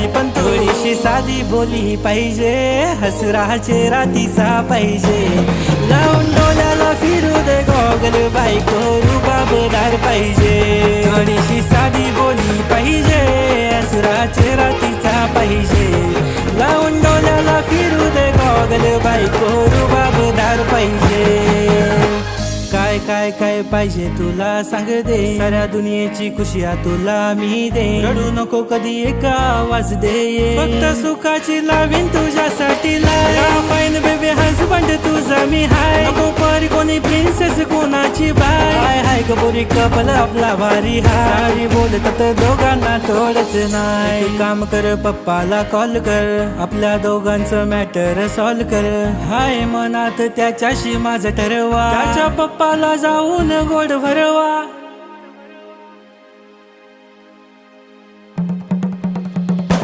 पाहिजे पण थोडीशी साधी बोली पाहिजे, हसरा चेहरा तिचा पाहिजे, लावून डोल्याला फिरू दे गॉगल, बायको रुबाबदार पाहिजे, थोडीशी साधी बोली पाहिजे, हसरा चेहरा तिचा पाहिजे, लावून डोल्याला फिरू दे गॉगल, बायको रुबाबदार पाहिजे। काय काय काय पाहिजे तुला सांग दे, साऱ्या दुनियेची खुशिया तुला मी दे, रडू नको कधी एक आवाज दे, फक्त सुखाची लावीन तुझ्यासाठी फाईन बेबी हजबंड तुझा मी हाय, नको परी कोणी प्रिन्सेस कोणाची बाय, हाय हाय गबोरी कपल आपला भारी हाय, बोलतात दोघांना थोडच नाही, तू काम कर पप्पाला कॉल कर, आपल्या दोघांचं मॅटर सॉल्व कर, हाय मनात त्याच्याशी माझं ठरवा, त्याच्या पप्पाला जाऊन गोड भरवा।